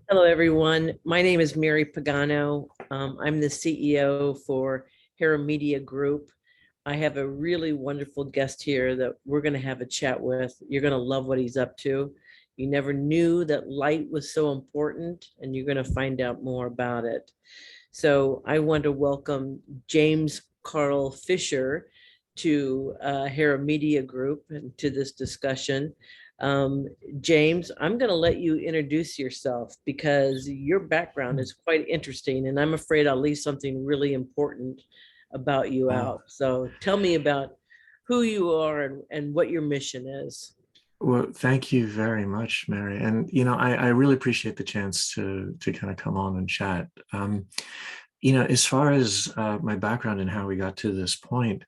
Hello, everyone. My name is Mary Pagano. I'm the CEO for Hera Media Group. I have a really wonderful guest here that we're going to have a chat with. You're going to love what he's up to. You never knew that light was so important, and you're going to find out more about it. So I want to welcome James Carl Fischer to Hera Media Group and to this discussion. Um, James, I'm going to let you introduce yourself because your background is quite interesting, and I'm afraid I'll leave something really important about you Oh, out. So tell me about who you are and what your mission is. well, thank you very much, Mary. And I really appreciate the chance to kind of come on and chat. As far as my background and how we got to this point,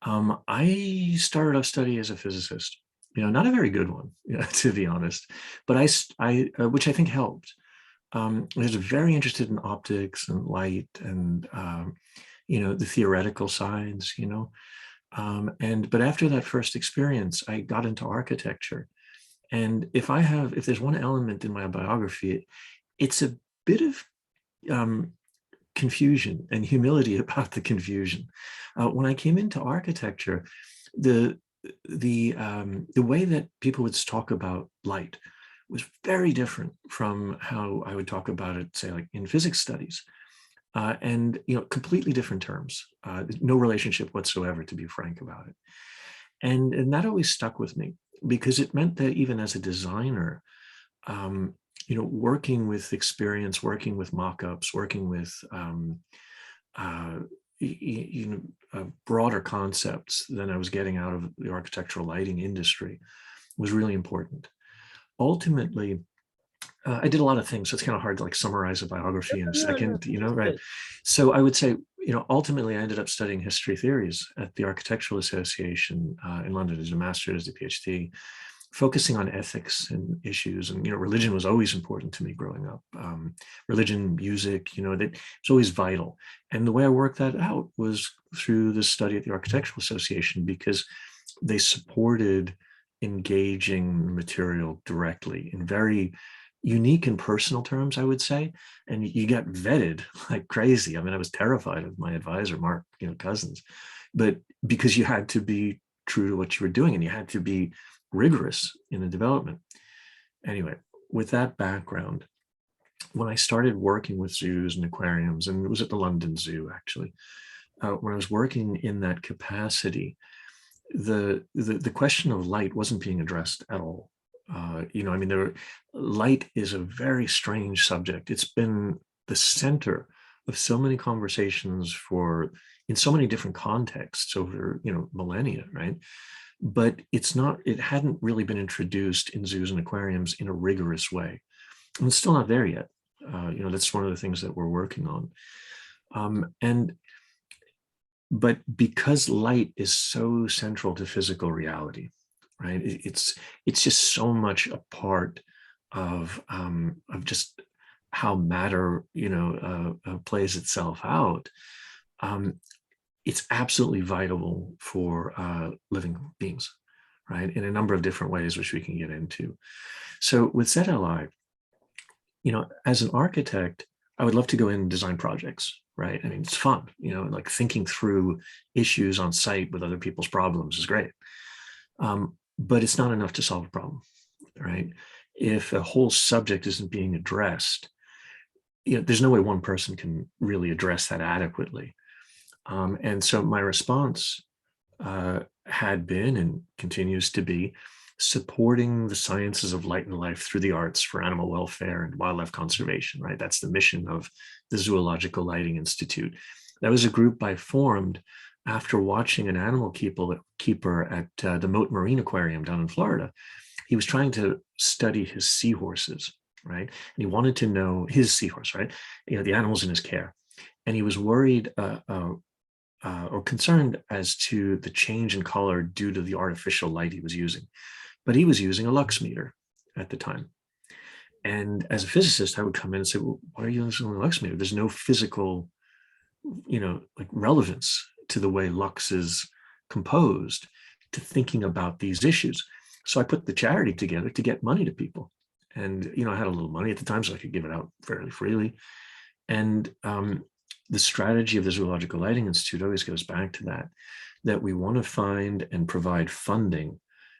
I started off study as a physicist. Not a very good one, to be honest, but which I think helped. I was very interested in optics and light and the theoretical sides. But after that first experience, I got into architecture. And if there's one element in my biography, it's a bit of confusion and humility about the confusion. When I came into architecture, the the way that people would talk about light was very different from how I would talk about it, say, like in physics studies. And completely different terms, no relationship whatsoever, to be frank about it. And that always stuck with me because it meant that even as a designer, um, working with experience, working with mock-ups, working with uh, broader concepts than I was getting out of the architectural lighting industry was really important. Ultimately, I did a lot of things, so it's kind of hard to like summarize a biography in a No, no, second, that's right? good. So I would say, ultimately I ended up studying history theories at the Architectural Association in London as a master's, as a PhD, focusing on ethics and issues. And, religion was always important to me growing up. Religion, music, that it's always vital. And the way I worked that out was through the study at the Architectural Association, because they supported engaging material directly in very unique and personal terms, I would say. And you got vetted like crazy. I mean, I was terrified of my advisor, Mark, Cousins, but because you had to be true to what you were doing and you had to be rigorous in the development. Anyway, with that background, when I started working with zoos and aquariums, and it was at the London Zoo actually, when I was working in that capacity, the question of light wasn't being addressed at all. I mean, light is a very strange subject. It's been the center of so many conversations in so many different contexts over, millennia, right? But it hadn't really been introduced in zoos and aquariums in a rigorous way. And it's still not there yet. That's one of the things that we're working on. But because light is so central to physical reality, right? It's just so much a part of just how matter plays itself out. Um, it's absolutely vital for living beings, right? In a number of different ways, which we can get into. So with ZLI, as an architect, I would love to go in and design projects, right? I mean, it's fun, like thinking through issues on site with other people's problems is great. But it's not enough to solve a problem, right? If a whole subject isn't being addressed, there's no way one person can really address that adequately. And so my response had been and continues to be supporting the sciences of light and life through the arts for animal welfare and wildlife conservation, right? That's the mission of the Zoological Lighting Institute. That was a group I formed after watching an animal keeper at the Moat Marine Aquarium down in Florida. He was trying to study his seahorses, right? And he wanted to know his seahorse, right? The animals in his care. And he was worried or concerned as to the change in color due to the artificial light he was using. But he was using a lux meter at the time. And as a physicist, I would come in and say, well, why are you using a lux meter? There's no physical, like relevance to the way lux is composed to thinking about these issues. So I put the charity together to get money to people. And, you know, I had a little money at the time, so I could give it out fairly freely. And the strategy of the Zoological Lighting Institute always goes back to that we want to find and provide funding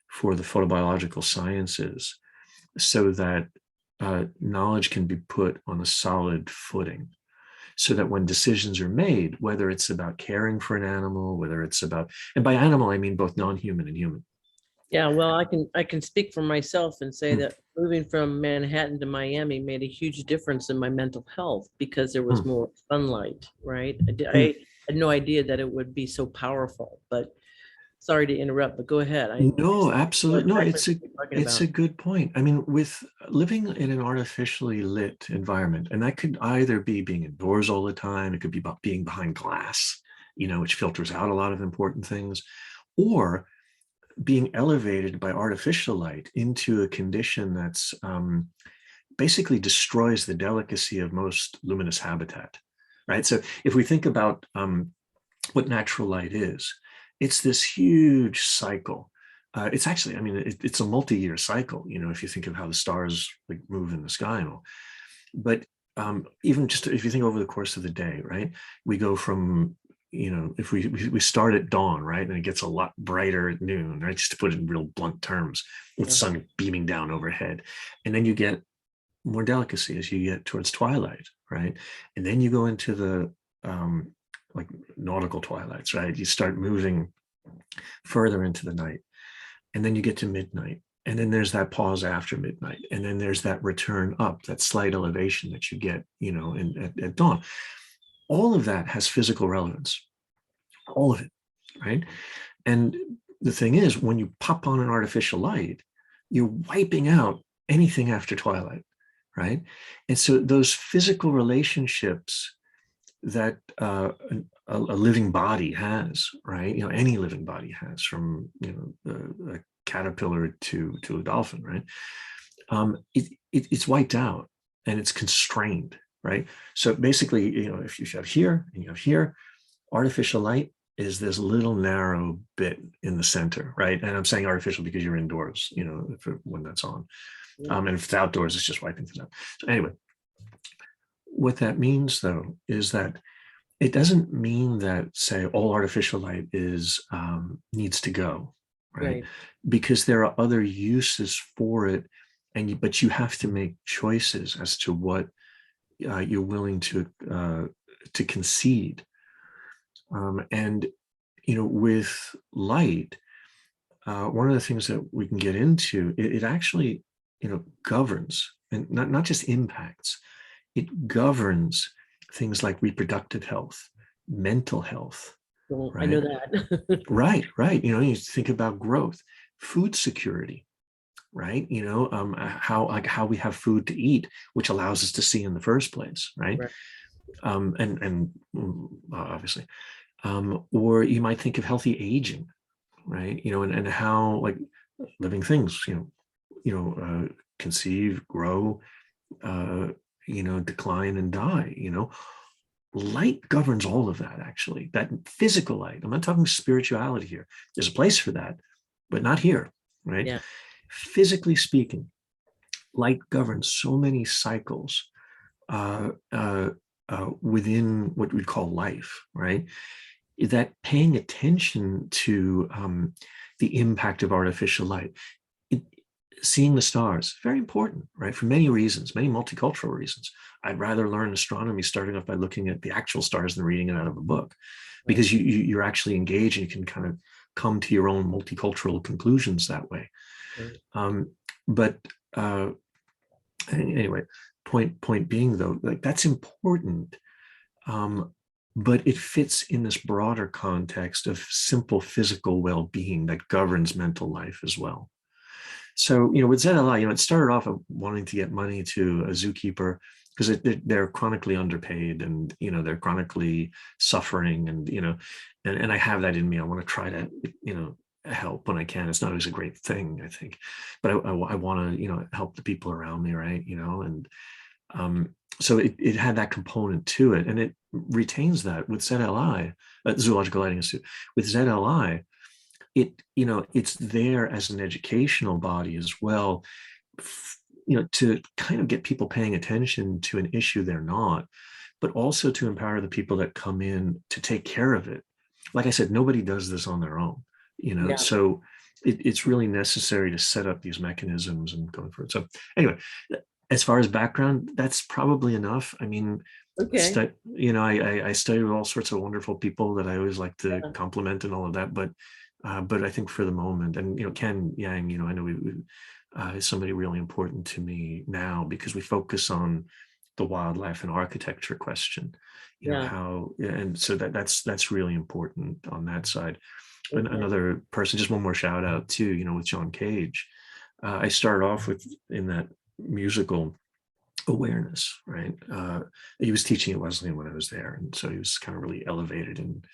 for the photobiological sciences so that knowledge can be put on a solid footing, so that when decisions are made, whether it's about caring for an animal, whether it's about, and by animal, I mean both non-human and human. Yeah, well, I can speak for myself and say Hmm. that moving from Manhattan to Miami made a huge difference in my mental health because there was Hmm. more sunlight, right? Hmm. I had no idea that it would be so powerful, but sorry to interrupt, but go ahead. I No, know absolutely. No, exactly what you're talking it's about. a good point. I mean, with living in an artificially lit environment, and that could either be being indoors all the time, it could be about being behind glass, you know, which filters out a lot of important things, or being elevated by artificial light into a condition that's basically destroys the delicacy of most luminous habitat, right? So if we think about what natural light is, it's this huge cycle. It's actually, I mean, it's a multi-year cycle, you know, if you think of how the stars like move in the sky and all. But even just if you think over the course of the day, right, we go from, you know, if we start at dawn, right, and it gets a lot brighter at noon, right, just to put it in real blunt terms, with the Yeah. sun beaming down overhead, and then you get more delicacy as you get towards twilight, right, and then you go into the like nautical twilights, right, you start moving further into the night, and then you get to midnight, and then there's that pause after midnight, and then there's that return up, that slight elevation that you get, you know, at dawn. All of that has physical relevance, all of it, right? And the thing is, when you pop on an artificial light, you're wiping out anything after twilight, right? And so those physical relationships that a living body has, right? You know, any living body has, from, you know, a caterpillar to a dolphin, right? It's wiped out and it's constrained, right? So basically, you know, if you have here and you have here, artificial light is this little narrow bit in the center, right? And I'm saying artificial because you're indoors, you know, when that's on. And if it's outdoors, it's just wiping things out. So anyway, what that means, though, is that it doesn't mean that, say, all artificial light is needs to go, right? Right. Because there are other uses for it, but you have to make choices as to what you're willing to concede. And you know, with light, one of the things that we can get into, it actually, you know, governs, and not just impacts, it governs things like reproductive health, mental health, Well, I know right? that. Right. You know, you think about growth, food security, right? You know, how we have food to eat, which allows us to see in the first place, right? Right. Obviously, or you might think of healthy aging, right? You know, and how, like, living things, conceive, grow, uh, you know, decline and die, you know. Light governs all of that, actually, that physical light. I'm not talking spirituality here. There's a place for that, but not here, right? Yeah. Physically speaking, light governs so many cycles uh, uh, within what we call life, right? That paying attention to the impact of artificial light, it, seeing the stars, very important, right? For many reasons, many multicultural reasons. I'd rather learn astronomy starting off by looking at the actual stars than reading it out of a book, Right. because you're actually engaged and you can kind of come to your own multicultural conclusions that way. Right. But anyway, point being, though, like, that's important. But it fits in this broader context of simple physical well-being that governs mental life as well. So, you know, with ZLI, you know, it started off wanting to get money to a zookeeper because they're chronically underpaid, and, you know, they're chronically suffering, and, you know, and I have that in me. I want to try to, you know, help when I can. It's not always a great thing, I think, but I want to, you know, help the people around me, right? You know, and so it had that component to it, and it retains that with ZLI, Zoological Lighting Institute. With ZLI, it, you know, it's there as an educational body as well, to kind of get people paying attention to an issue they're not, but also to empower the people that come in to take care of it. Like I said, nobody does this on their own, Yeah. so it's really necessary to set up these mechanisms and going for it. So anyway, as far as background, that's probably enough. I mean, Okay. I study with all sorts of wonderful people that I always like to Yeah. compliment and all of that, but I think for the moment, and Ken Yang, I know is somebody really important to me now, because we focus on the wildlife and architecture question, Yeah. how, and so that's really important on that side. And Okay. another person, just one more shout out too, with John Cage. I started off with in that musical awareness, right? He was teaching at Wesleyan when I was there, and so he was kind of really elevated. And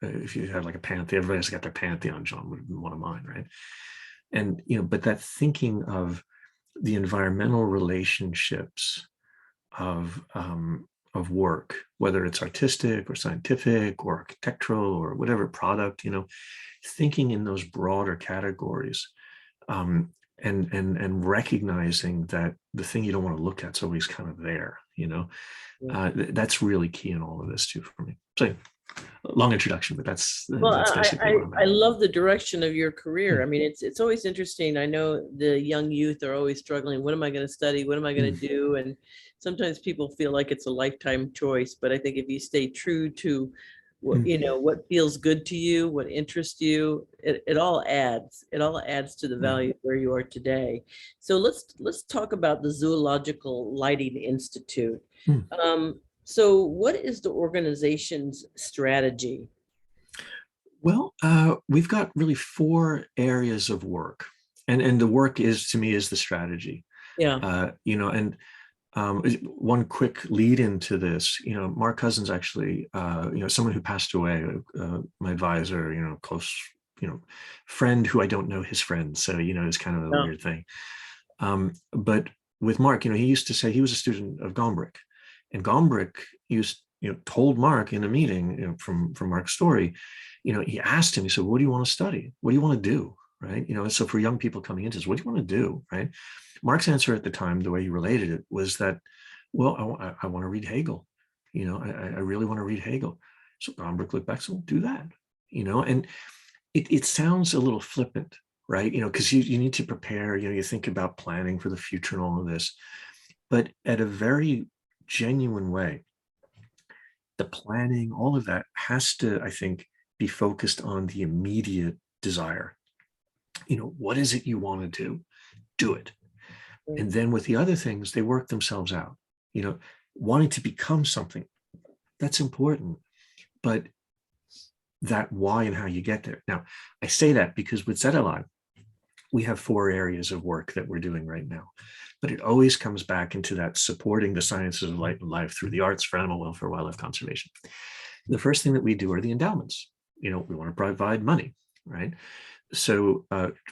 if you have like a pantheon, everybody's got their pantheon. John would have been one of mine, right? And but that thinking of the environmental relationships of work, whether it's artistic or scientific or architectural or whatever product, thinking in those broader categories, and recognizing that the thing you don't want to look at is always kind of there, that's really key in all of this too for me. So long introduction, but that's Well, basically what I'm I at. love the direction of your career. I mean, it's always interesting. I know the young youth are always struggling. What am I going to study? What am I going to do? And sometimes people feel like it's a lifetime choice. But I think if you stay true to what what feels good to you, what interests you, it all adds. It all adds to the value where you are today. So let's talk about the Zoological Lighting Institute. So what is the organization's strategy? Well, we've got really 4 areas of work, and the work is, to me, is the strategy. Yeah. And one quick lead into this, Mark Cousins actually, someone who passed away, my advisor, close, friend who I don't know his friend, so it's kind of a weird thing. But with Mark, he used to say he was a student of Gombrich, and Gombrich told Mark in a meeting, from Mark's story, he asked him, he said, "What do you want to study? What do you want to do?" Right? And so for young people coming into this, what do you want to do? Right? Mark's answer at the time, the way he related it, was that, well, I want to read Hegel. I really want to read Hegel. So Gombrich looked back, so do that. And it sounds a little flippant, right? Because you need to prepare, you think about planning for the future and all of this. But at a very genuine way, the planning, all of that has to, I think, be focused on the immediate desire. What is it you want to do? Do it. And then with the other things, they work themselves out. Wanting to become something, that's important. But that why and how you get there. Now, I say that because with ZLI, we have 4 areas of work that we're doing right now. But it always comes back into that supporting the sciences of light and life through the arts for animal welfare, wildlife conservation. The first thing that we do are the endowments. We want to provide money, right? So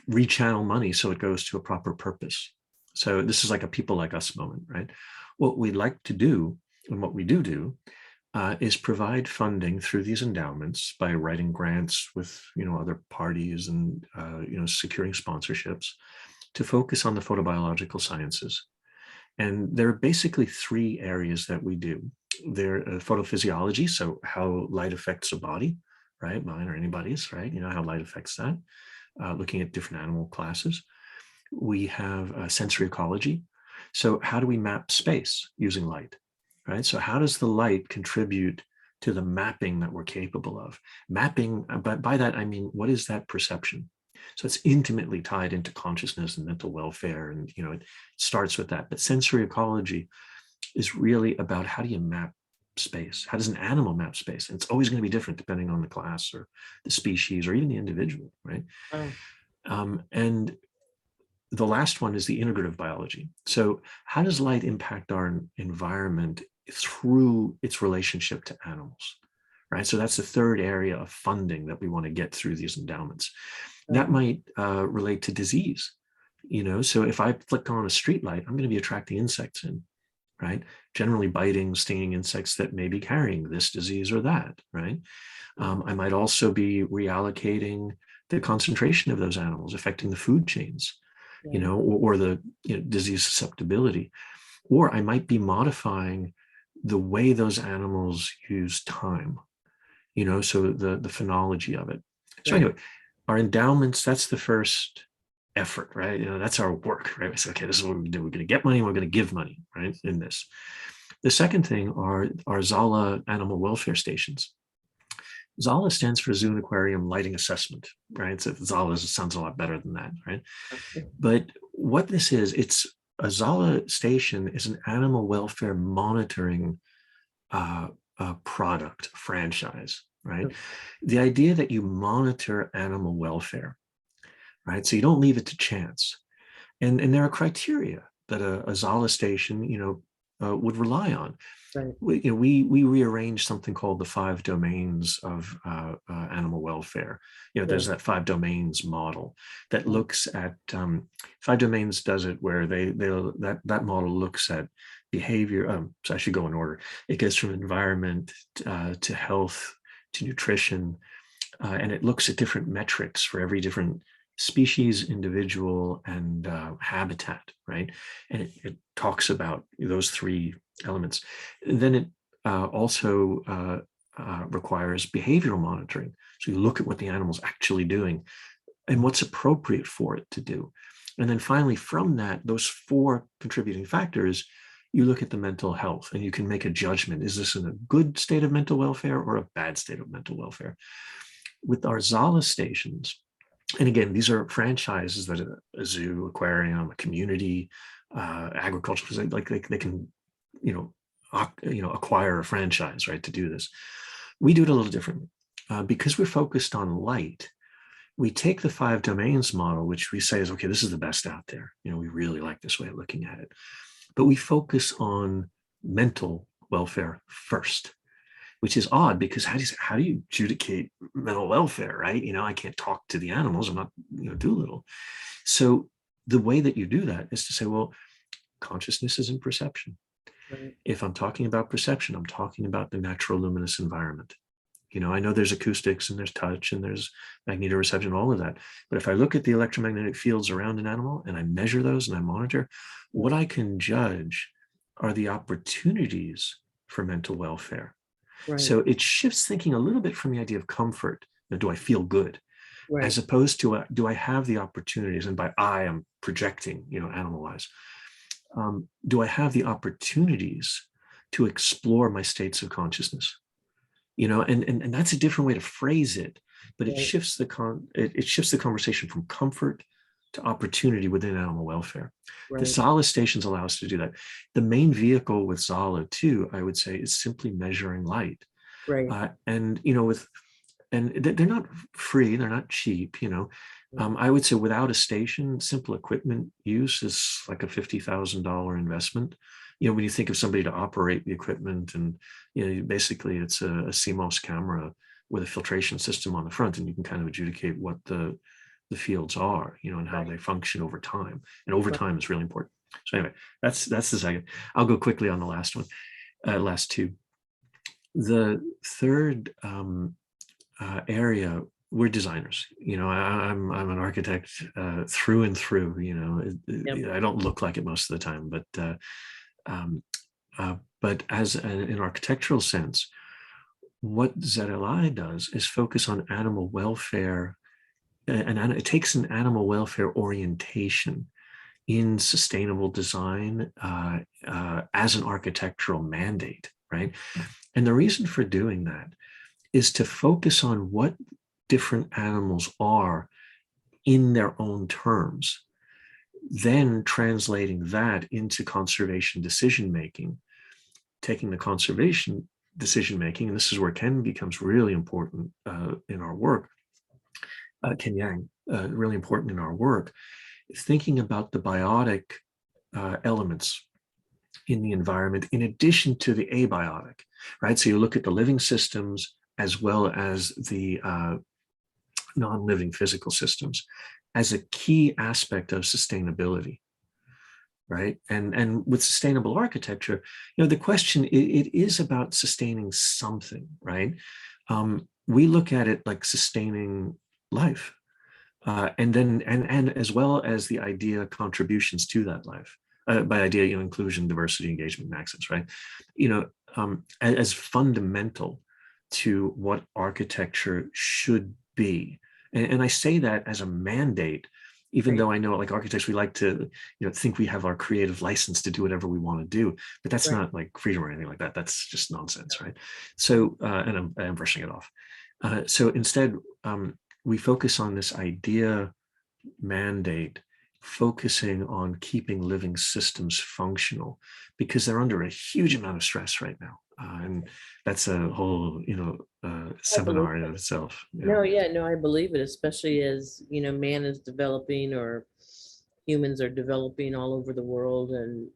rechannel money so it goes to a proper purpose. So this is like a people like us moment, right? What we like to do, and what we do, is provide funding through these endowments by writing grants with other parties and securing sponsorships to focus on the photobiological sciences. And there are basically 3 areas that we do. They're photophysiology, so how light affects a body, right? Mine or anybody's, right? How light affects that. Looking at different animal classes. We have sensory ecology. So how do we map space using light, right? So how does the light contribute to the mapping that we're capable of? Mapping, but by that, I mean, what is that perception? So it's intimately tied into consciousness and mental welfare. And, it starts with that. But sensory ecology is really about how do you map space? How does an animal map space? And it's always going to be different depending on the class or the species or even the individual, right? And the last one is the integrative biology. So how does light impact our environment through its relationship to animals, right? So that's the 3rd area of funding that we want to get through these endowments. That might relate to disease, so if I flick on a street light, I'm going to be attracting insects in, right? Generally biting, stinging insects that may be carrying this disease or that, right? I might also be reallocating the concentration of those animals, affecting the food chains. Right. or the disease susceptibility, or I might be modifying the way those animals use time, so the phenology of it. So Right. anyway, our endowments, that's the first effort, right? That's our work, right? We say, okay, this is what we're gonna do. We're gonna get money, we're gonna give money, right? In this. The second thing are our Zala animal welfare stations. Zala stands for Zoo and Aquarium Lighting Assessment, right? So Zala sounds a lot better than that, right? Okay. But what this is, it's a Zala station is an animal welfare monitoring product franchise, right? Okay. The idea that you monitor animal welfare, right? So you don't leave it to chance. And there are criteria that a Zala station, would rely on. Right. We rearranged something called the 5 domains of animal welfare. There's Right. that 5 domains model that Right. looks at 5 domains does it where that model looks at behavior. So I should go in order. It goes from environment to health to nutrition, and it looks at different metrics for every different species, individual, and habitat, right? And it talks about those 3 elements. Then it also requires behavioral monitoring. So you look at what the animal's actually doing and what's appropriate for it to do. And then finally, from that, those 4 contributing factors, you look at the mental health and you can make a judgment. Is this in a good state of mental welfare or a bad state of mental welfare? With our Zala stations, and again, these are franchises that a zoo, aquarium, a community, agricultural, like they can, acquire a franchise, right, to do this. We do it a little differently because we're focused on light. We take the 5 domains model, which we say is, okay, this is the best out there. We really like this way of looking at it, but we focus on mental welfare first, which is odd because how do you adjudicate mental welfare, right? I can't talk to the animals. I'm not, Doolittle. So the way that you do that is to say, well, consciousness is in perception. Right. If I'm talking about perception, I'm talking about the natural luminous environment. I know there's acoustics and there's touch and there's magnetoreception, all of that. But if I look at the electromagnetic fields around an animal and I measure those and I monitor, what I can judge are the opportunities for mental welfare. Right. So it shifts thinking a little bit from the idea of comfort. Do I feel good? Right. As opposed to, do I have the opportunities? And by I'm projecting, animal-wise. Do I have the opportunities to explore my states of consciousness? And that's a different way to phrase it, but it Right. shifts it shifts the conversation from comfort to opportunity within animal welfare. The Right. Zala stations allow us to do that. The main vehicle with Zala too, I would say, is simply measuring light. Right. And they're not free, they're not cheap. I would say without a station, simple equipment use is like a $50,000 investment. When you think of somebody to operate the equipment, and basically it's a CMOS camera with a filtration system on the front, and you can kind of adjudicate what the fields are, and how they function over time. And over time is really important. So anyway, that's the second. I'll go quickly on the last one, last 2. The third area, we're designers. I'm an architect through and through. Yep. I don't look like it most of the time, but as an architectural sense, what ZLI does is focus on animal welfare, and it takes an animal welfare orientation in sustainable design as an architectural mandate, right? And the reason for doing that is to focus on what different animals are in their own terms, then translating that into conservation decision-making, taking the conservation decision-making, and this is where Ken becomes really important in our work, Ken Yang, really important in our work, thinking about the biotic elements in the environment in addition to the abiotic, right? So you look at the living systems as well as the non-living physical systems as a key aspect of sustainability, right? And with sustainable architecture, the question, it is about sustaining something, right? We look at it like sustaining life. And then and as well as the idea contributions to that life. By idea, inclusion, diversity, engagement, and access, right? As fundamental to what architecture should be. And I say that as a mandate, even Right. though I know, like architects, we like to, think we have our creative license to do whatever we want to do, but that's Right. not like freedom or anything like that. That's just nonsense, right? So, and I'm brushing it off. So instead, we focus on this idea mandate, focusing on keeping living systems functional because they're under a huge amount of stress right now. And that's a whole, I believe seminar in it. itself. No, yeah, no, I believe it, especially as, man is developing or humans are developing all over the world and,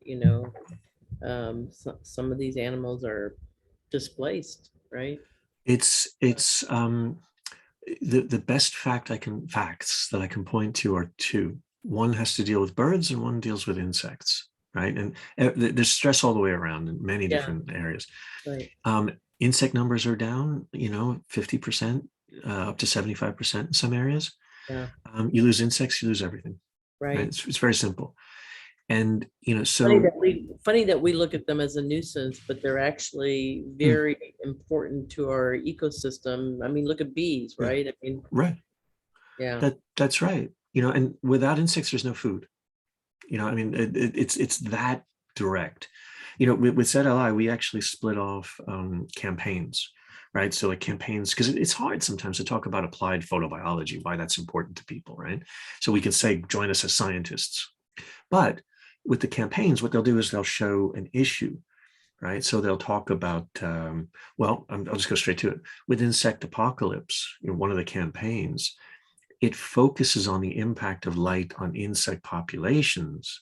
some of these animals are displaced, right? It's the best facts that I can point to are two. One has to deal with birds and one deals with insects, right? And there's stress all the way around in many Yeah, different areas. right. Insect numbers are down, 50%, up to 75% in some areas. Yeah, You lose insects, you lose everything, right? right. It's very simple. And, Funny so, that we look at them as a nuisance, but they're actually mm, very important to our ecosystem. I mean, look at bees, yeah, right? I mean, right. yeah, That's right. And without insects, there's no food. I mean, it's that direct. With ZLI, we actually split off campaigns, right? So like campaigns, because it's hard sometimes to talk about applied photobiology, why that's important to people, right? So we can say, join us as scientists. But with the campaigns, what they'll do is they'll show an issue, right? So they'll talk about, I'll just go straight to it. With Insect Apocalypse, one of the campaigns, it focuses on the impact of light on insect populations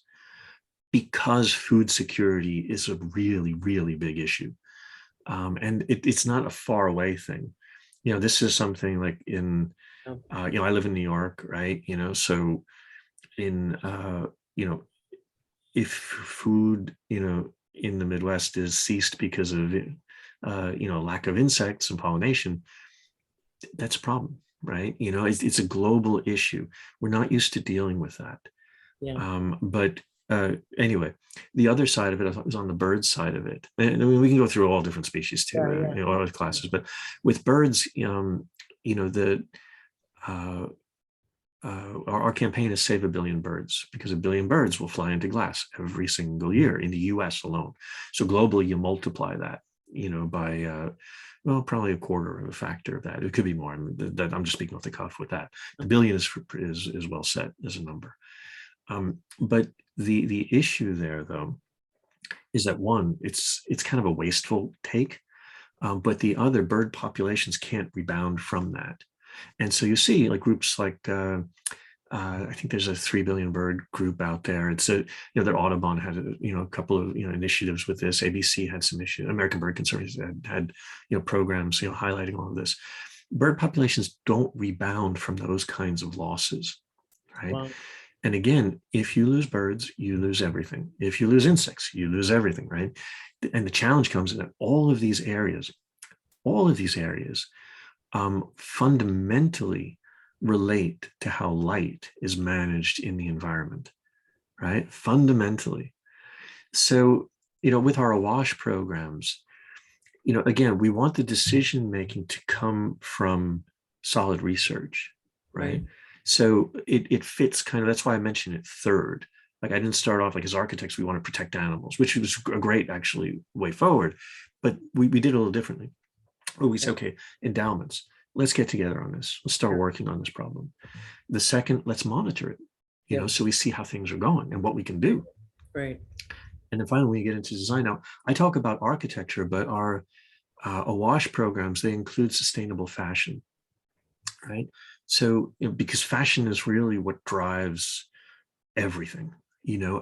because food security is a really, really big issue. And it's not a far away thing. This is something like oh, I live in New York, right? So in, if food, in the Midwest is ceased because of, lack of insects and pollination, that's a problem, right? It's a global issue. We're not used to dealing with that. yeah, But anyway, the other side of it is on the bird side of it. And I mean, we can go through all different species too, yeah, yeah, other classes. But with birds, the uh, our campaign is Save a Billion Birds, because a billion birds will fly into glass every single year in the U.S. alone. So globally, you multiply that, by well, probably a quarter of a factor of that. It could be more. I mean, that I'm just speaking off the cuff with that. The billion is well set as a number. But the issue there, though, is that one, it's kind of a wasteful take, but the other, bird populations can't rebound from that. And so you see like groups like, I think there's a 3 billion bird group out there. It's their Audubon had a couple of initiatives with this. ABC had some issues. American Bird Conservancy had programs highlighting all of this. Bird populations don't rebound from those kinds of losses, right? wow, And again, if you lose birds, you lose everything. If you lose insects, you lose everything, right? And the challenge comes in that all of these areas fundamentally relate to how light is managed in the environment, right? Fundamentally. So, with our AWASH programs, again, we want the decision making to come from solid research, right, right? So it fits kind of, that's why I mentioned it third. Like I didn't start off like, as architects, we want to protect animals, which was a great actually way forward, but we did a little differently. Oh, we said, right, okay, endowments, let's get together on this. Let's start yeah, working on this problem. The second, let's monitor it, yep, so we see how things are going and what we can right, do. right, And then finally, we get into design. Now, I talk about architecture, but our AWASH programs, they include sustainable fashion, right? So, because fashion is really what drives everything,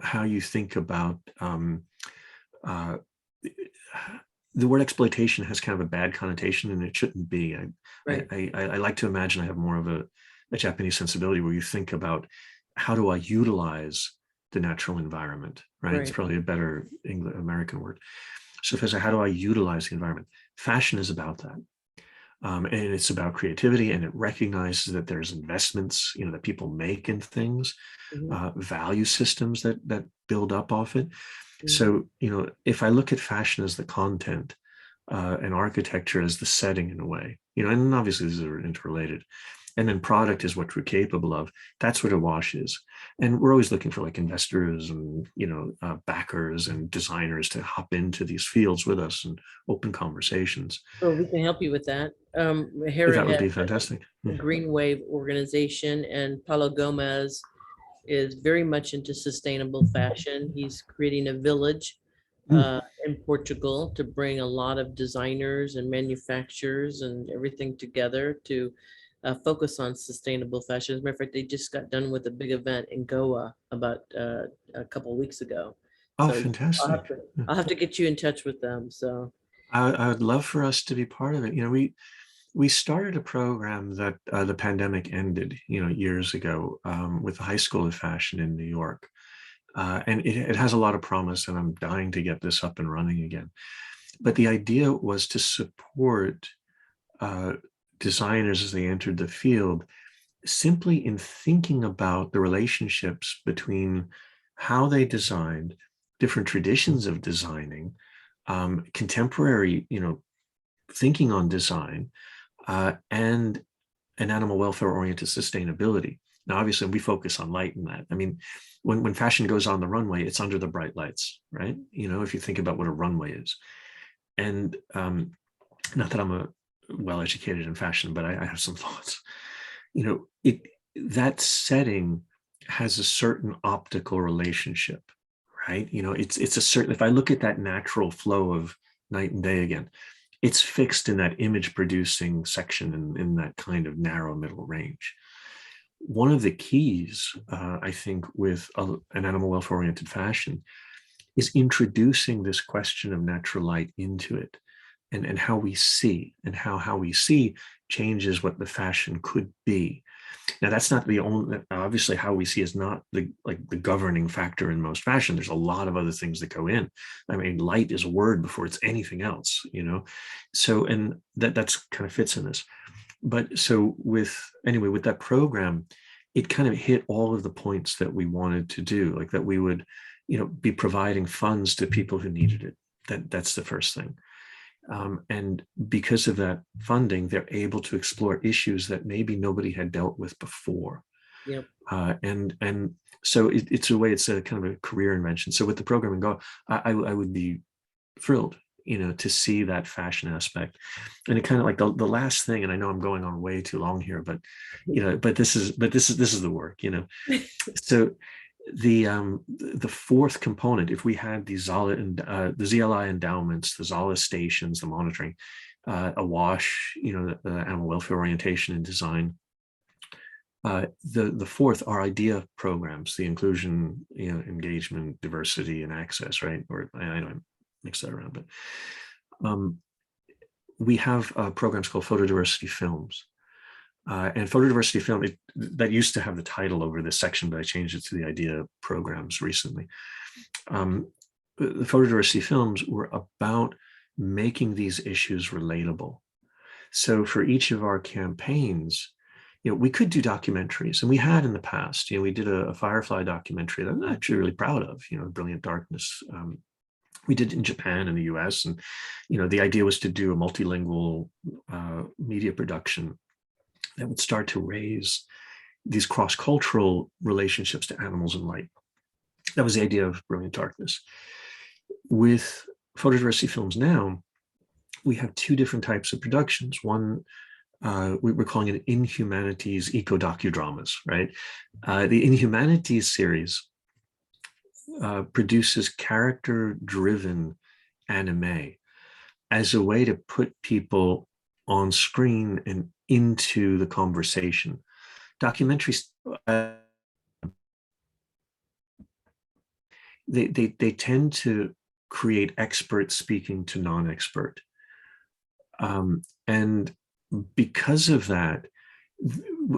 how you think about uh, the word exploitation has kind of a bad connotation, and it shouldn't be. right, I like to imagine I have more of a Japanese sensibility where you think about how do I utilize the natural environment, right? It's right, probably a better American word. So if I say, how do I utilize the environment? Fashion is about that. And it's about creativity, and it recognizes that there's investments, that people make in things, Mhm, value systems that build up off it. mhm. So, if I look at fashion as the content, and architecture as the setting in a way, and obviously these are interrelated, and then product is what we're capable of. That's what a wash is. And we're always looking for like investors and, backers and designers to hop into these fields with us and open conversations. Well, we can help you with that. Hera That would has be fantastic. a Green Wave organization, and Paulo Gomez is very much into sustainable fashion. He's creating a village Mm. in Portugal to bring a lot of designers and manufacturers and everything together to focus on sustainable fashion. As a matter of fact, they just got done with a big event in Goa about a couple of weeks ago. Oh, So I'll have fantastic. to, I'll have to get you in touch with them. So I would love for us to be part of it. We started a program that the pandemic ended, years ago, with the High School of Fashion in New York. And it has a lot of promise, and I'm dying to get this up and running again. But the idea was to support uh, designers as they entered the field, simply in thinking about the relationships between how they designed, different traditions of designing, contemporary, thinking on design, and an animal welfare oriented sustainability. Now, obviously, we focus on light in that. I mean, when fashion goes on the runway, it's under the bright lights, right? If you think about what a runway is. And not that I'm a well educated in fashion, but I have some thoughts. It that setting has a certain optical relationship, right? It's a certain. If I look at that natural flow of night and day again, it's fixed in that image producing section in that kind of narrow middle range. One of the keys, I think, with an animal welfare oriented fashion is introducing this question of natural light into it, and how we see, and how we see changes what the fashion could be. Now, that's not the only, obviously how we see is not the governing factor in most fashion. There's a lot of other things that go in. I mean, light is a word before it's anything else, So, and that's kind of fits in this. But so with that program, it kind of hit all of the points that we wanted to do, like that we would, be providing funds to people who needed it. That's the first thing. And because of that funding, they're able to explore issues that maybe nobody had dealt with before. yep. And so it's a way, it's a kind of a career invention. So with the program and Go, I would be thrilled, to see that fashion aspect. And it kind of like the last thing, and I know I'm going on way too long here, but this is the work, So the fourth component, if we had the Zala and the ZLI endowments, the Zala stations, the monitoring, a wash, the animal welfare orientation and design. The fourth are idea programs, the inclusion, engagement, diversity, and access, right? Or I don't mix that around, but we have programs called Photodiversity Films. And Photodiversity Film, that used to have the title over this section, but I changed it to the idea programs recently. The Photodiversity Films were about making these issues relatable. So for each of our campaigns, we could do documentaries, and we had in the past. We did a Firefly documentary that I'm actually really proud of, Brilliant Darkness. We did it in Japan and the US, and the idea was to do a multilingual media production that would start to raise these cross-cultural relationships to animals and light. That was the idea of Brilliant Darkness. With Photodiversity Films now, we have two different types of productions. One, we're calling it Inhumanities eco-docudramas, right? The Inhumanities series produces character-driven anime as a way to put people on screen and into the conversation. Documentaries, they tend to create expert speaking to non-expert. And because of that,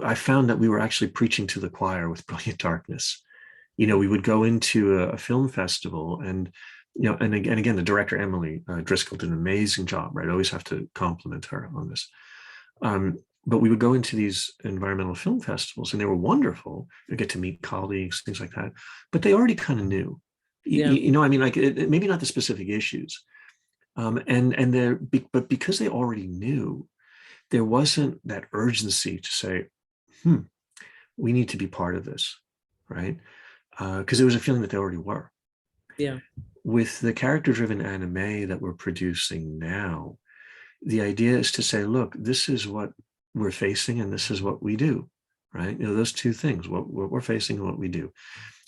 I found that we were actually preaching to the choir with Brilliant Darkness. We would go into a film festival, and and again, the director Emily Driscoll did an amazing job, right? I always have to compliment her on this. But we would go into these environmental film festivals, and they were wonderful. You get to meet colleagues, things like that. But they already kind of knew, Yeah. I mean, like maybe not the specific issues, but because they already knew, there wasn't that urgency to say, we need to be part of this, right? Because there was a feeling that they already were. Yeah. With the character-driven anime that we're producing now, the idea is to say, look, this is what we're facing and this is what we do, right? Those two things, what we're facing and what we do.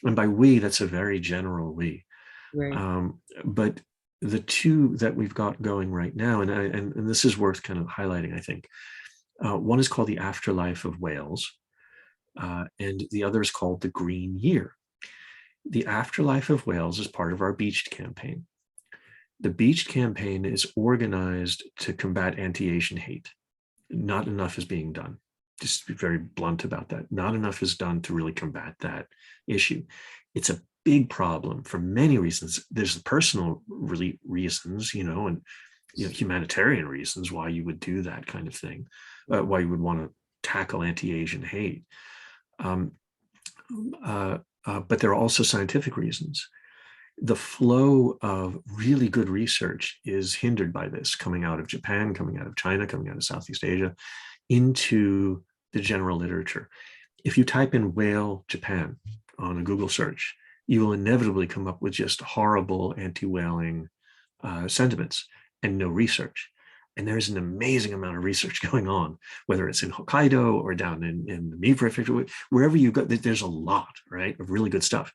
And by we, that's a very general we. Right. But the two that we've got going right now, and this is worth kind of highlighting, I think. One is called The Afterlife of Whales, and the other is called The Green Year. The Afterlife of Whales is part of our Beached campaign. The Beached campaign is organized to combat anti-Asian hate. Not enough is being done. Just to be very blunt about that. Not enough is done to really combat that issue. It's a big problem for many reasons. There's the personal reasons, and humanitarian reasons why you would do that kind of thing, why you would want to tackle anti-Asian hate. But there are also scientific reasons. The flow of really good research is hindered by this, coming out of Japan, coming out of China, coming out of Southeast Asia, into the general literature. If you type in whale Japan on a Google search, you will inevitably come up with just horrible anti-whaling sentiments and no research. And there's an amazing amount of research going on, whether it's in Hokkaido or down in the Mie Prefecture, wherever you go, there's a lot, right, of really good stuff.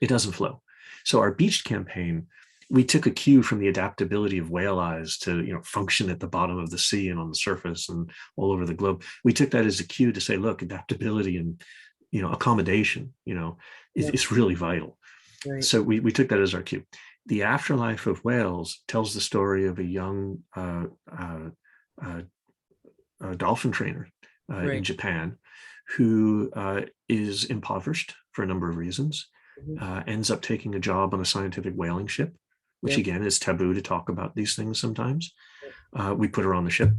It doesn't flow. So our Beached campaign, we took a cue from the adaptability of whale eyes to function at the bottom of the sea and on the surface and all over the globe. We took that as a cue to say, look, adaptability and accommodation, is really vital. Right. So we took that as our cue. The Afterlife of Whales tells the story of a young dolphin trainer in Japan who is impoverished for a number of reasons. Ends up taking a job on a scientific whaling ship, which again is taboo to talk about these things sometimes. We put her on the ship,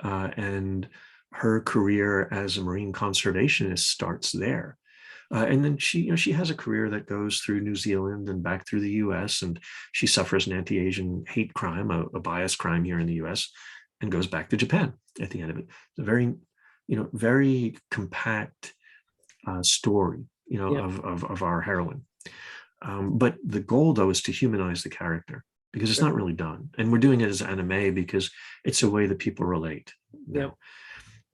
and her career as a marine conservationist starts there. And then she has a career that goes through New Zealand and back through the US, and she suffers an anti-Asian hate crime, a bias crime here in the US, and goes back to Japan at the end of it. It's a very, very compact story, of our heroine. But the goal, though, is to humanize the character, because it's not really done. And we're doing it as anime because it's a way that people relate. Now,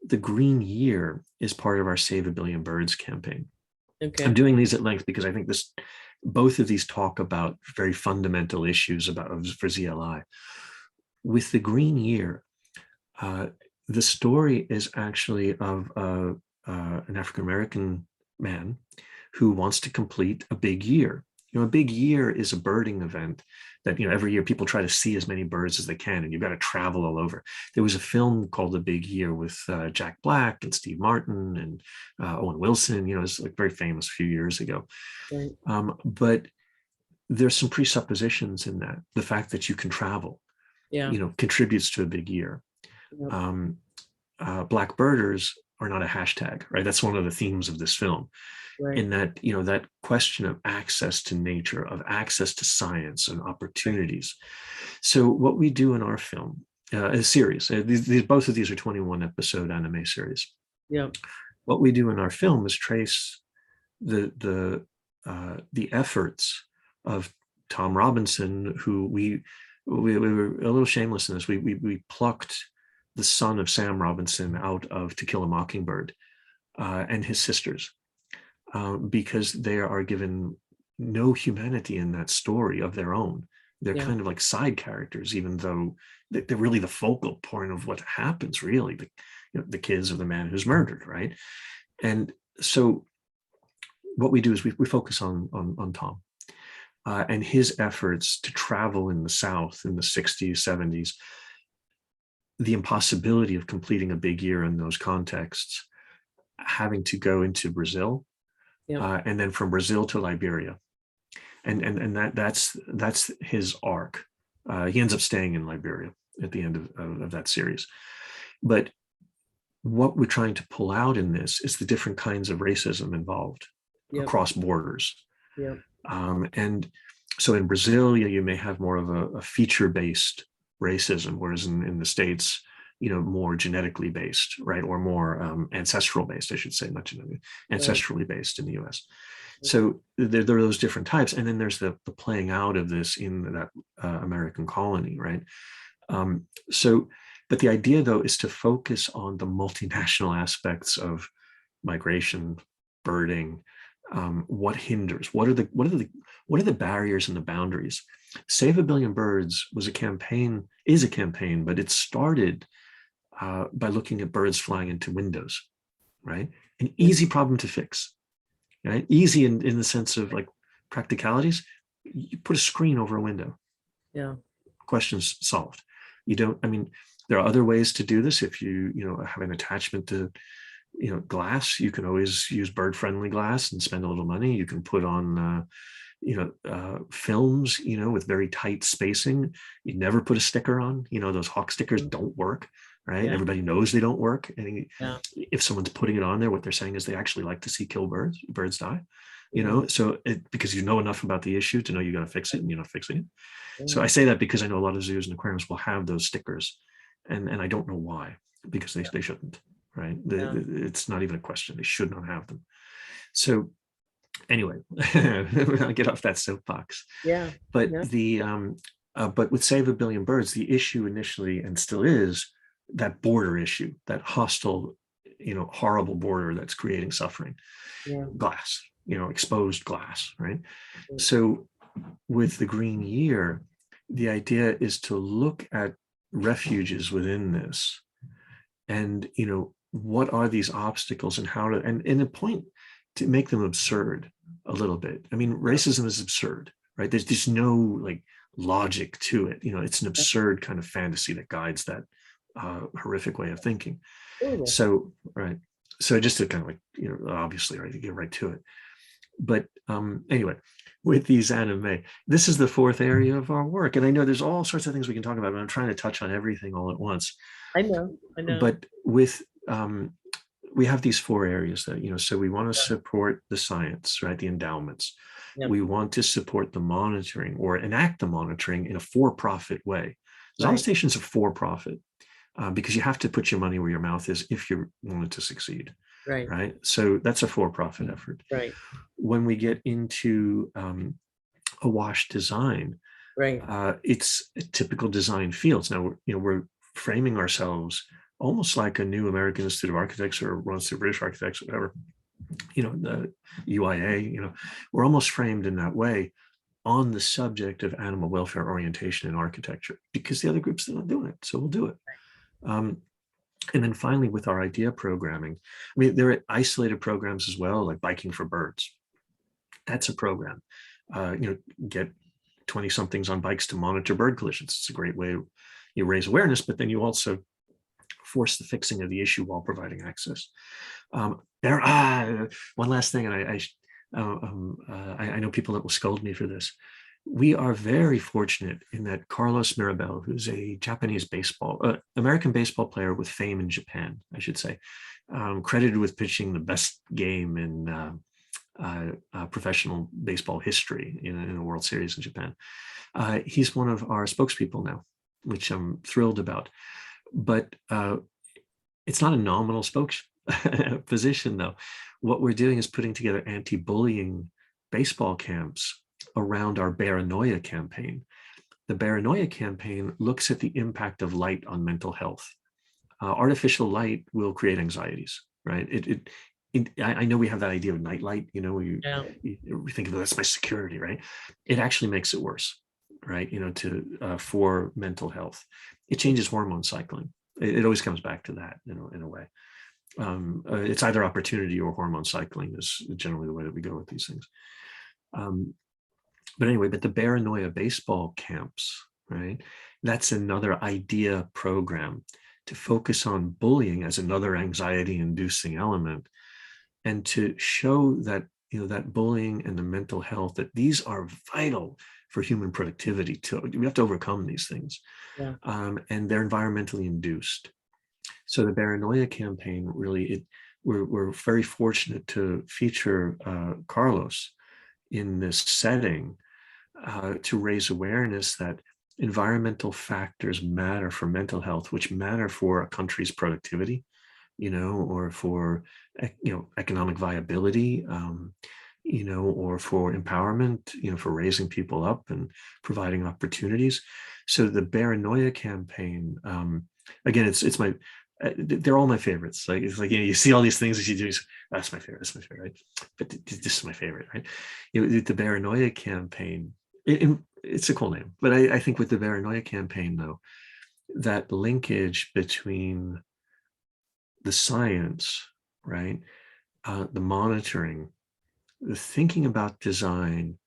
the Green Year is part of our Save a Billion Birds campaign. Okay. I'm doing these at length because I think both of these talk about very fundamental issues for ZLI. With the Green Year, the story is actually of an African-American man who wants to complete a big year. A big year is a birding event that, every year people try to see as many birds as they can, and you've got to travel all over. There was a film called The Big Year with Jack Black and Steve Martin and Owen Wilson. It's like very famous a few years ago. Right. But there's some presuppositions in that. The fact that you can travel, contributes to a big year. Yep. Black birders are not a hashtag, right? That's one of the themes of this film. Right. In that, that question of access to nature, of access to science and opportunities. Right. So what we do in our film, a series, both of these are 21 episode anime series. Yeah. What we do in our film is trace the efforts of Tom Robinson, who we were a little shameless in this. We plucked the son of Sam Robinson out of To Kill a Mockingbird and his sisters. Because they are given no humanity in that story of their own. They're kind of like side characters, even though they're really the focal point of what happens, really. The kids of the man who's murdered, right? And so what we do is we focus on Tom and his efforts to travel in the South in the 60s, 70s, the impossibility of completing a big year in those contexts, having to go into Brazil, and then from Brazil to Liberia, and that's his arc. He ends up staying in Liberia at the end of that series, but what we're trying to pull out in this is the different kinds of racism involved Yep. across borders. Yep. And so in Brazil, you may have more of a feature-based racism, whereas in the States, more genetically based, right? Or more ancestral based, I should say, not genetically, ancestrally based in the US. So there are those different types. And then there's the playing out of this in that American colony, right? But the idea though is to focus on the multinational aspects of migration, birding, what hinders, what are the barriers and the boundaries. Save a Billion Birds is a campaign, but it started by looking at birds flying into windows, right? An easy problem to fix, right? Easy in the sense of like practicalities. You put a screen over a window. Yeah. Questions solved. There are other ways to do this. If you have an attachment to glass, you can always use bird-friendly glass and spend a little money. You can put on films, with very tight spacing. You never put a sticker on. Those hawk stickers don't work, right? Yeah. Everybody knows they don't work. And Yeah. if someone's putting it on there, what they're saying is they actually like to see birds die. So because you know enough about the issue to know you got to fix it, and you're not fixing it. So I say that because I know a lot of zoos and aquariums will have those stickers, and I don't know why, because they shouldn't, right? It's not even a question. They should not have them. So anyway, I'll get off that soapbox. Yeah. But but with Save a Billion Birds, the issue initially and still is that border issue, that hostile, horrible border that's creating suffering. Yeah. Glass, exposed glass, right? So with the Green Year, the idea is to look at refuges within this, and what are these obstacles, and how to, and the point to make them absurd a little bit. Racism is absurd, right? There's just no like logic to it. It's an absurd kind of fantasy that guides that horrific way of thinking. So, right. So just to kind of like, obviously, right, to get right to it. But anyway, with these anime, this is the fourth area of our work. And I know there's all sorts of things we can talk about, but I'm trying to touch on everything all at once. I know. But with, we have these four areas that, so we want to support the science, right? The endowments. Yep. We want to support the monitoring or enact the monitoring in a for-profit way. Zala Stations are for-profit because you have to put your money where your mouth is if you wanted to succeed. Right. So that's a for-profit effort. Right. When we get into awash design, it's a typical design fields. Now, we're framing ourselves almost like a new American Institute of Architects or runs through British Architects, or whatever, the UIA, we're almost framed in that way on the subject of animal welfare orientation in architecture, because the other groups are not doing it. So we'll do it. And then finally, with our idea programming, there are isolated programs as well, like Biking for Birds. That's a program. Get 20-somethings on bikes to monitor bird collisions. It's a great way you raise awareness, but then you also force the fixing of the issue while providing access. One last thing, and I know people that will scold me for this. We are very fortunate in that Carlos Mirabel, who's a Japanese American baseball player with fame in Japan, I should say, credited with pitching the best game in professional baseball history in a World Series in Japan. He's one of our spokespeople now, which I'm thrilled about. But it's not a nominal position, though. What we're doing is putting together anti-bullying baseball camps around our Paranoia Campaign. The Paranoia Campaign looks at the impact of light on mental health. Artificial light will create anxieties, right? I know we have that idea of night light, you think of that's my security, right? It actually makes it worse, right? For mental health. It changes hormone cycling. It always comes back to that, in a way. It's either opportunity or hormone cycling is generally the way that we go with these things. But the Paranoia baseball camps, right? That's another idea program to focus on bullying as another anxiety-inducing element, and to show that that bullying and the mental health, that these are vital for human productivity. We have to overcome these things, and they're environmentally induced. So the Paranoia Campaign really, we're very fortunate to feature Carlos in this setting to raise awareness that environmental factors matter for mental health, which matter for a country's productivity, or for, economic viability, or for empowerment, for raising people up and providing opportunities. So the Paranoia Campaign, again, it's my, they're all my favorites. Like, it's like, you see all these things that you do, that's my favorite, right? But this is my favorite, right? The Paranoia Campaign, it's a cool name, but I think with the Paranoia Campaign, though, that linkage between the science, right, the monitoring, the thinking about design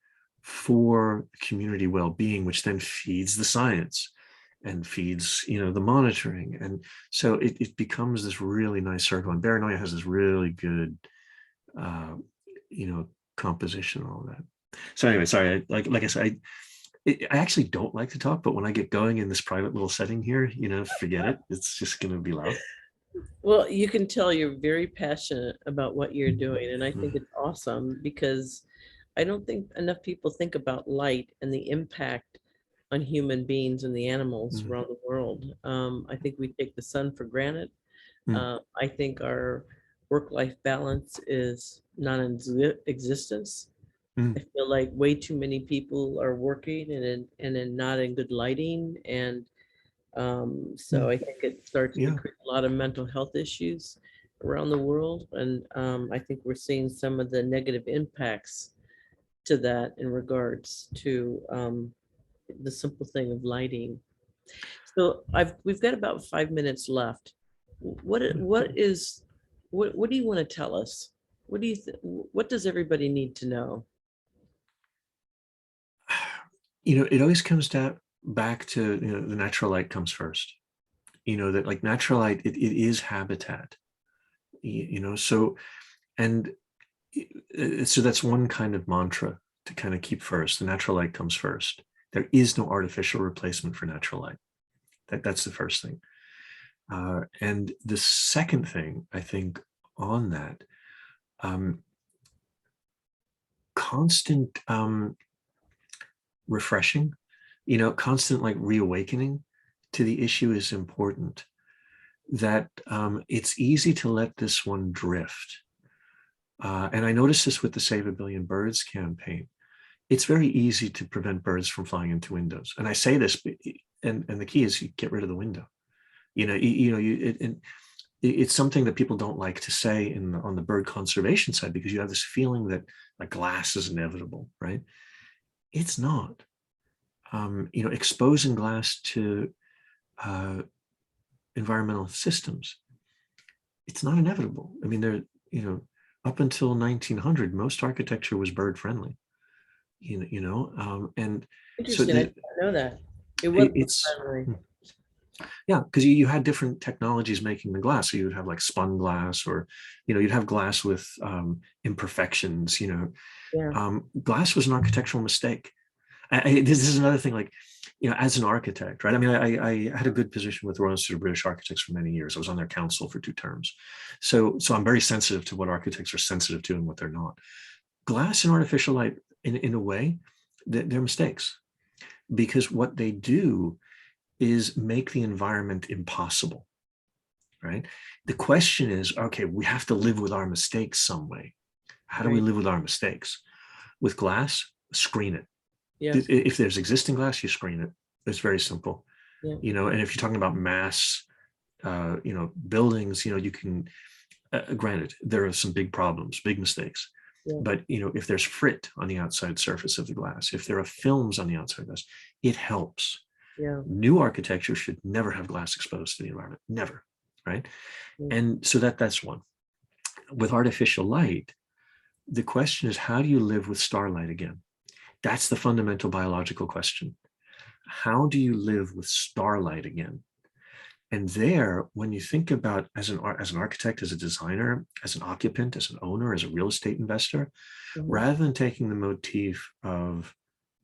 for community well-being, which then feeds the science and feeds, the monitoring. And so it becomes this really nice circle. And Paranoia has this really good, composition, all of that. So anyway, sorry, like I said, I actually don't like to talk, but when I get going in this private little setting here, forget it. It's just going to be loud. Well, you can tell you're very passionate about what you're doing, and I think it's awesome because I don't think enough people think about light and the impact on human beings and the animals around the world. I think we take the sun for granted. I think our work-life balance is non-existence. I feel like way too many people are working and not in good lighting, and so I think it starts to create a lot of mental health issues around the world, and I think we're seeing some of the negative impacts to that in regards to the simple thing of lighting. So we've got about 5 minutes left. What do you want to tell us? What does everybody need to know? It always comes back to, the natural light comes first. That like natural light, it is habitat. So, and so that's one kind of mantra to kind of keep first. The natural light comes first. There is no artificial replacement for natural light. That's the first thing. And the second thing, I think, on that, constant refreshing, constant like reawakening to the issue is important. That it's easy to let this one drift. And I noticed this with the Save a Billion Birds campaign. It's very easy to prevent birds from flying into windows. And I say this, and the key is you get rid of the window. It's something that people don't like to say on the bird conservation side, because you have this feeling that like glass is inevitable, right? It's not. Exposing glass to environmental systems, it's not inevitable. I mean, up until 1900, most architecture was bird friendly. And interesting. So I didn't know that it was friendly. Yeah, because you had different technologies making the glass. So you would have like spun glass, or you'd have glass with imperfections. Glass was an architectural mistake. This is another thing, like, as an architect, right? I mean, I had a good position with the Royal Institute of British Architects for many years. I was on their council for 2 terms. So I'm very sensitive to what architects are sensitive to and what they're not. Glass and artificial light, in a way, they're mistakes, because what they do is make the environment impossible, right? The question is, okay, we have to live with our mistakes some way. How do we live with our mistakes? With glass, screen it. Yes. If there's existing glass, you screen it. It's very simple. Yeah. And if you're talking about mass, buildings, you can, granted, there are some big problems, big mistakes. Yeah. But, if there's frit on the outside surface of the glass, if there are films on the outside glass, it helps. Yeah. New architecture should never have glass exposed to the environment, never, right? Yeah. And so that's one. With artificial light, the question is, how do you live with starlight again? That's the fundamental biological question. How do you live with starlight again? And there, when you think about as an architect, as a designer, as an occupant, as an owner, as a real estate investor, rather than taking the motif of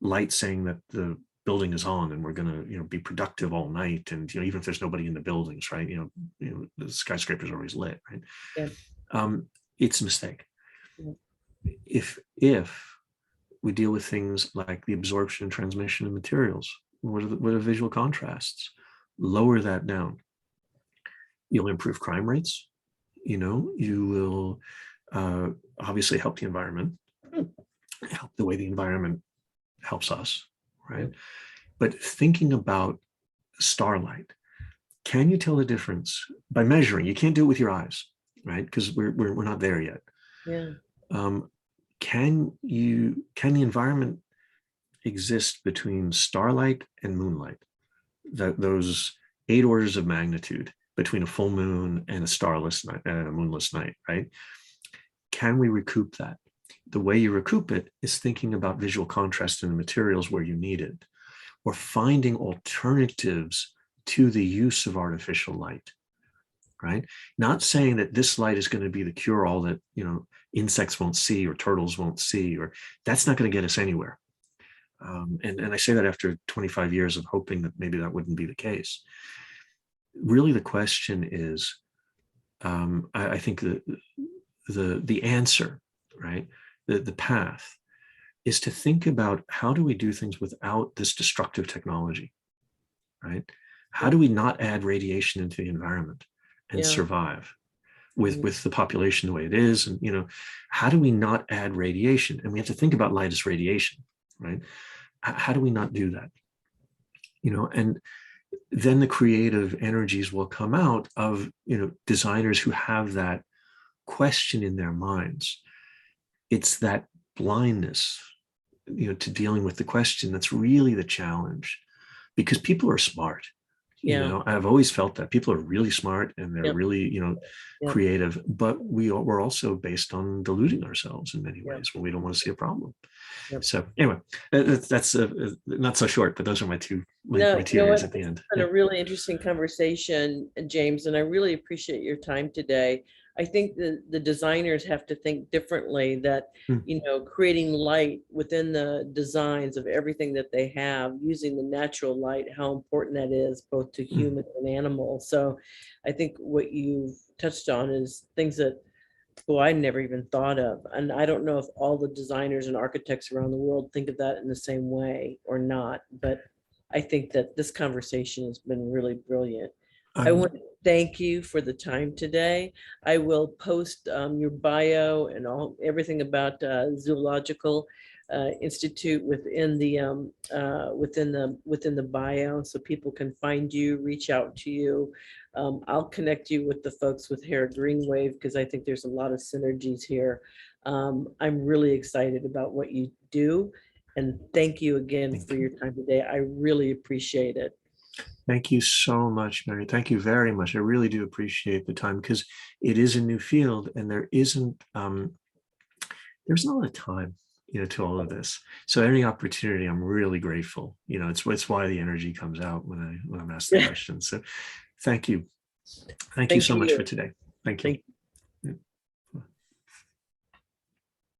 light saying that the building is on and we're going to, be productive all night. And, even if there's nobody in the buildings, right, the skyscrapers are always lit, right? Yeah. It's a mistake. Yeah. If we deal with things like the absorption and transmission of materials, what are visual contrasts? Lower that down. You'll improve crime rates. You will obviously help the environment, help the way the environment helps us, right? But thinking about starlight, can you tell the difference by measuring? You can't do it with your eyes, right? Because we're not there yet. Yeah. Can the environment exist between starlight and moonlight? Those 8 orders of magnitude between a full moon and a starless night and a moonless night, right? Can we recoup that? The way you recoup it is thinking about visual contrast in the materials where you need it, or finding alternatives to the use of artificial light, right? Not saying that this light is going to be the cure-all that, insects won't see or turtles won't see, or that's not going to get us anywhere. And I say that after 25 years of hoping that maybe that wouldn't be the case. Really, the question is, I think the answer, right? The path is to think about, how do we do things without this destructive technology, right? How do we not add radiation into the environment and survive with the population the way it is? And, how do we not add radiation? And we have to think about light as radiation, right? How do we not do that? And then the creative energies will come out of, designers who have that question in their minds. It's that blindness, to dealing with the question that's really the challenge, because people are smart. I've always felt that people are really smart and they're really, creative, but we're also based on deluding ourselves in many ways when we don't want to see a problem. So anyway, that's not so short, but those are my two areas at the end. It's been a really interesting conversation, James, and I really appreciate your time today. I think the designers have to think differently, that, creating light within the designs of everything that they have, using the natural light, how important that is both to humans and animals. So I think what you've touched on is things that, I never even thought of. And I don't know if all the designers and architects around the world think of that in the same way or not, but I think that this conversation has been really brilliant. I want to thank you for the time today. I will post your bio and everything about Zoological Institute within the bio, so people can find you, reach out to you. I'll connect you with the folks with Hera Greenwave, because I think there's a lot of synergies here. I'm really excited about what you do, and thank you again for your time today. I really appreciate it. Thank you so much, Mary. Thank you very much. I really do appreciate the time, because it is a new field and there's not a lot of time, to all of this. So any opportunity, I'm really grateful. It's why the energy comes out when I'm asked the question. So thank you. Thank you so much for today. Thank you.